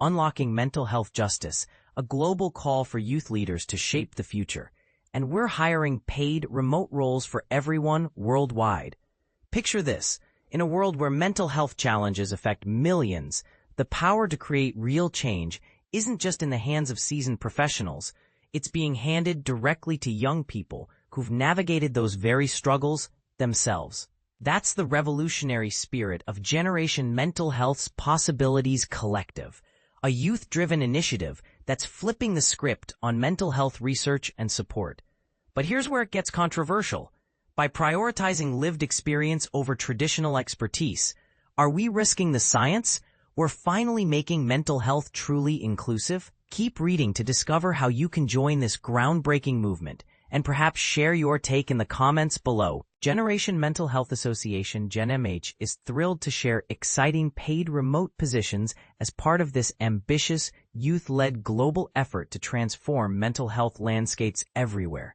Unlocking Mental Health Justice, a global call for youth leaders to shape the future. And we're hiring paid remote roles for everyone worldwide. Picture this. In a world where mental health challenges affect millions, the power to create real change isn't just in the hands of seasoned professionals. It's being handed directly to young people who've navigated those very struggles themselves. That's the revolutionary spirit of Generation Mental Health's Possibilities Collective, a youth-driven initiative that's flipping the script on mental health research and support. But here's where it gets controversial. By prioritizing lived experience over traditional expertise, are we risking the science? We're finally making mental health truly inclusive? Keep reading to discover how you can join this groundbreaking movement, and perhaps share your take in the comments below. Generation Mental Health Association (GenMH) is thrilled to share exciting paid remote positions as part of this ambitious, youth-led global effort to transform mental health landscapes everywhere.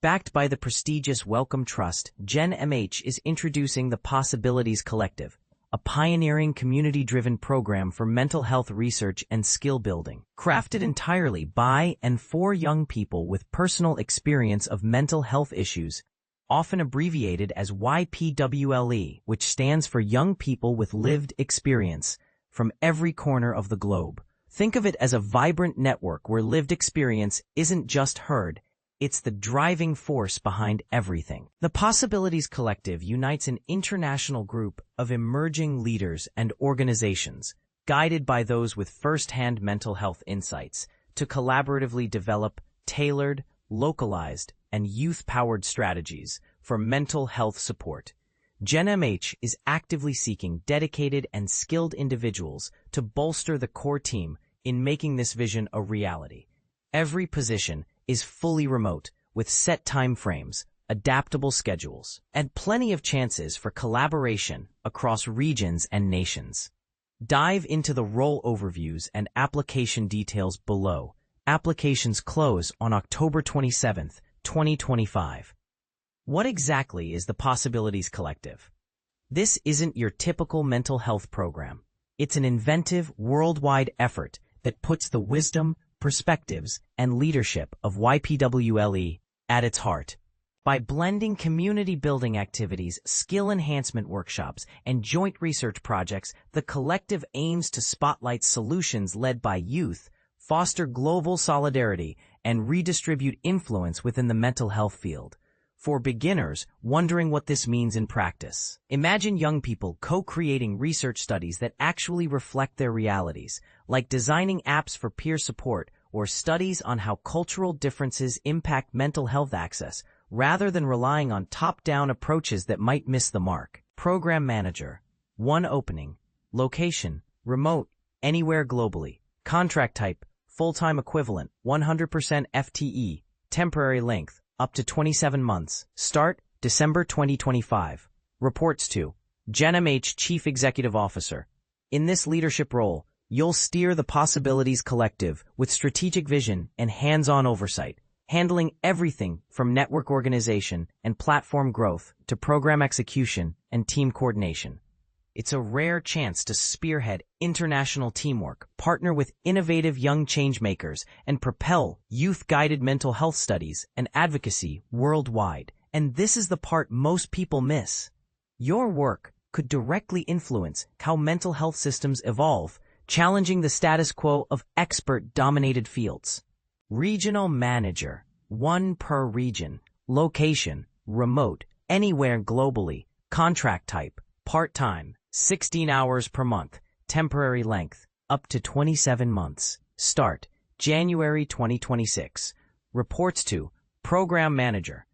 Backed by the prestigious Wellcome Trust, GenMH is introducing the Possibilities Collective, a pioneering community-driven program for mental health research and skill building. Crafted entirely by and for young people with personal experience of mental health issues, often abbreviated as YPWLE, which stands for Young People with Lived Experience, from every corner of the globe. Think of it as a vibrant network where lived experience isn't just heard, it's the driving force behind everything. The Possibilities Collective unites an international group of emerging leaders and organizations, guided by those with first-hand mental health insights, to collaboratively develop tailored, localized, and youth-powered strategies for mental health support. GenMH is actively seeking dedicated and skilled individuals to bolster the core team in making this vision a reality. Every position is fully remote, with set time frames, adaptable schedules, and plenty of chances for collaboration across regions and nations. Dive into the role overviews and application details below. Applications close on October 27, 2025. What exactly is the Possibilities Collective? This isn't your typical mental health program. It's an inventive, worldwide effort that puts the wisdom, perspectives, and leadership of YPWLE at its heart. By blending community-building activities, skill enhancement workshops, and joint research projects, the collective aims to spotlight solutions led by youth, foster global solidarity, and redistribute influence within the mental health field. For beginners wondering what this means in practice, imagine young people co-creating research studies that actually reflect their realities, like designing apps for peer support or studies on how cultural differences impact mental health access, rather than relying on top-down approaches that might miss the mark. Program Manager. 1 opening. Location. Remote. Anywhere globally. Contract type. Full-time equivalent. 100% FTE. Temporary length. Up to 27 months. Start, December 2025. Reports to GenMH Chief Executive Officer. In this leadership role, you'll steer the Possibilities Collective with strategic vision and hands-on oversight, handling everything from network organization and platform growth to program execution and team coordination. It's a rare chance to spearhead international teamwork, partner with innovative young changemakers, and propel youth-guided mental health studies and advocacy worldwide. And this is the part most people miss. Your work could directly influence how mental health systems evolve, challenging the status quo of expert-dominated fields. Regional Manager. 1 per region. Location. Remote. Anywhere globally. Contract type. Part-time. 16 hours per month. Temporary length. Up to 27 months. Start, January 2026. Reports to Program Manager.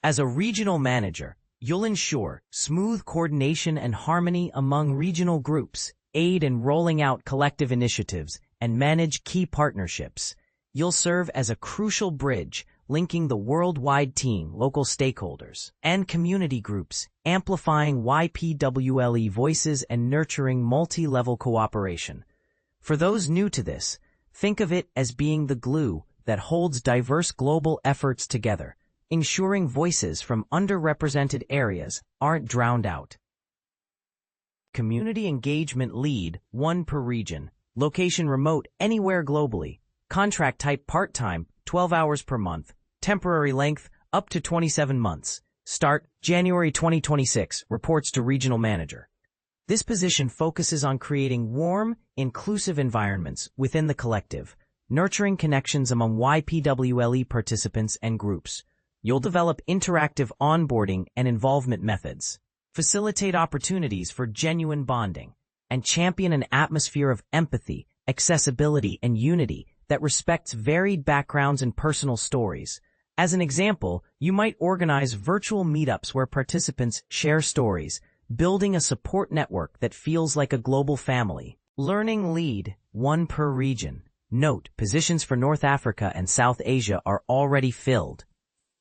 As a regional manager, you'll ensure smooth coordination and harmony among regional groups, aid in rolling out collective initiatives, and manage key partnerships. You'll serve as a crucial bridge linking the worldwide team, local stakeholders, and community groups, amplifying YPWLE voices and nurturing multi-level cooperation. For those new to this, think of it as being the glue that holds diverse global efforts together, ensuring voices from underrepresented areas aren't drowned out. Community Engagement Lead. 1 per region. Location remote anywhere globally. Contract type part-time, 12 hours per month. Temporary length up to 27 months. Start January 2026, reports to regional manager. This position focuses on creating warm, inclusive environments within the collective, nurturing connections among YPWLE participants and groups. You'll develop interactive onboarding and involvement methods, facilitate opportunities for genuine bonding, and champion an atmosphere of empathy, accessibility, and unity that respects varied backgrounds and personal stories. As an example, you might organize virtual meetups where participants share stories, building a support network that feels like a global family. Learning lead, one per region. Note, positions for North Africa and South Asia are already filled.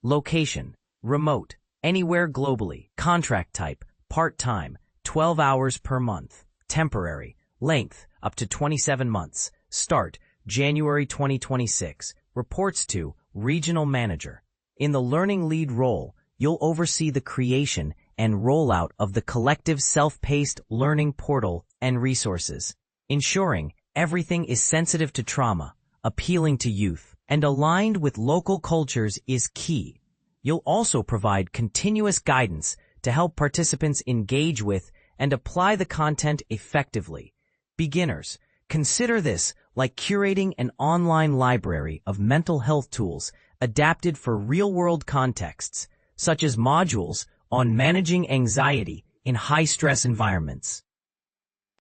Location, remote, anywhere globally. Contract type, part-time, 12 hours per month. Temporary, length, up to 27 months. Start, January 2026. Reports to regional manager. In the learning lead role, you'll oversee the creation and rollout of the collective self-paced learning portal and resources, ensuring everything is sensitive to trauma, appealing to youth, and aligned with local cultures is key. You'll also provide continuous guidance to help participants engage with and apply the content effectively. Beginners, consider this like curating an online library of mental health tools adapted for real-world contexts, such as modules on managing anxiety in high-stress environments.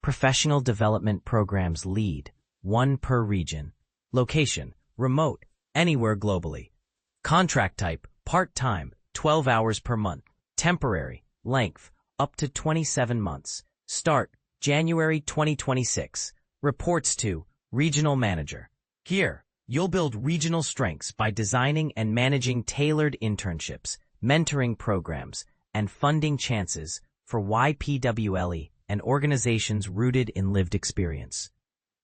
Professional development programs lead, one per region. Location, remote, anywhere globally. Contract type, part-time, 12 hours per month. Temporary, length, up to 27 months. Start, January 2026. Reports to regional manager. Here, you'll build regional strengths by designing and managing tailored internships, mentoring programs, and funding chances for YPWLE and organizations rooted in lived experience.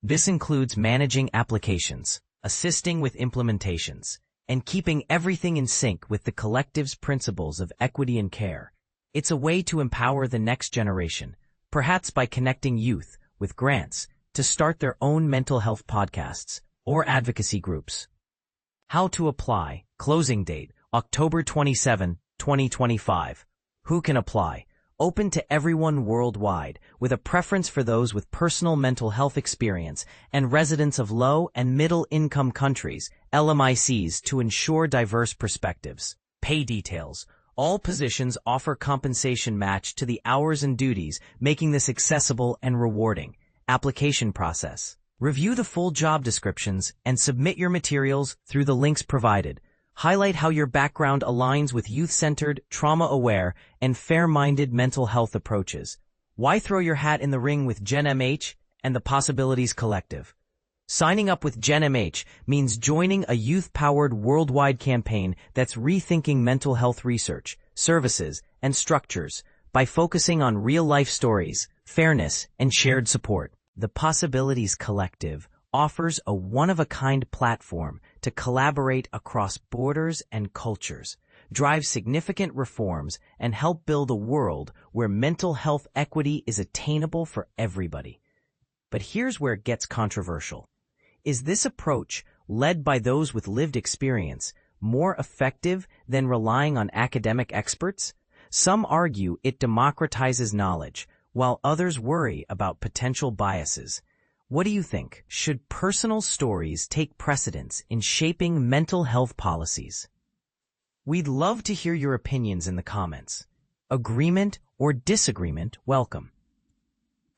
This includes managing applications, assisting with implementations, and keeping everything in sync with the collective's principles of equity and care. It's a way to empower the next generation, perhaps by connecting youth with grants to start their own mental health podcasts or advocacy groups. How to apply. Closing date, October 27, 2025. Who can apply? Open to everyone worldwide, with a preference for those with personal mental health experience and residents of low and middle-income countries, LMICs, to ensure diverse perspectives. Pay details. All positions offer compensation matched to the hours and duties, making this accessible and rewarding. Application process. Review the full job descriptions and submit your materials through the links provided. Highlight how your background aligns with youth-centered, trauma-aware, and fair-minded mental health approaches. Why throw your hat in the ring with GenMH and the Possibilities Collective? Signing up with GenMH means joining a youth-powered worldwide campaign that's rethinking mental health research, services, and structures by focusing on real-life stories, fairness, and shared support. The Possibilities Collective offers a one-of-a-kind platform to collaborate across borders and cultures, drive significant reforms, and help build a world where mental health equity is attainable for everybody. But here's where it gets controversial. Is this approach, led by those with lived experience, more effective than relying on academic experts? Some argue it democratizes knowledge, while others worry about potential biases. What do you think? Should personal stories take precedence in shaping mental health policies? We'd love to hear your opinions in the comments. Agreement or disagreement, welcome.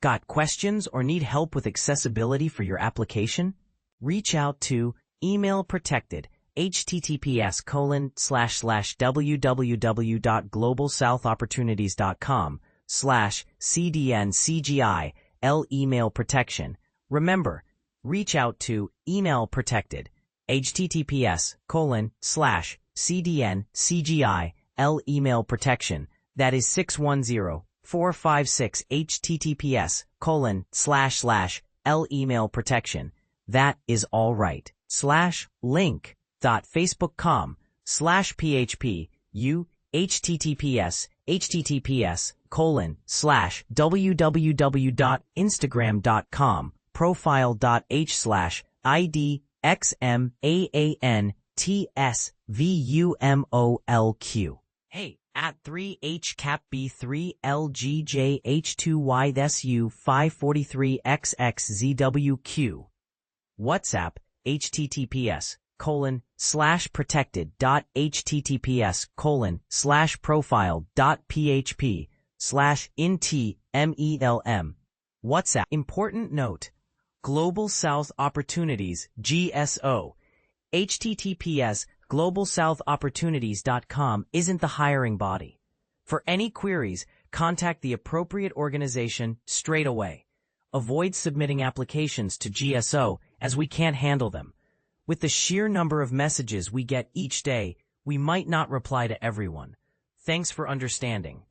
Got questions or need help with accessibility for your application? Reach out to email protected https://www.globalsoutopportunities.com/cdncgil email protection. Remember, reach out to email protected https://cdncgil email protection. That is 610-456 https://l email protection. That is all right. /link.facebook.com/php u https://www.instagram.com profile.h/id xmaantsvumolq. Hey, at 3HCAP B3LGJH2YSU543XXZWQ. WhatsApp, https://protected.https:/profile.php/int/melm. WhatsApp. Important note. Global South Opportunities, GSO. https globalsoutopportunities.com isn't the hiring body. For any queries, contact the appropriate organization straight away. Avoid submitting applications to GSO as we can't handle them. With the sheer number of messages we get each day, we might not reply to everyone. Thanks for understanding.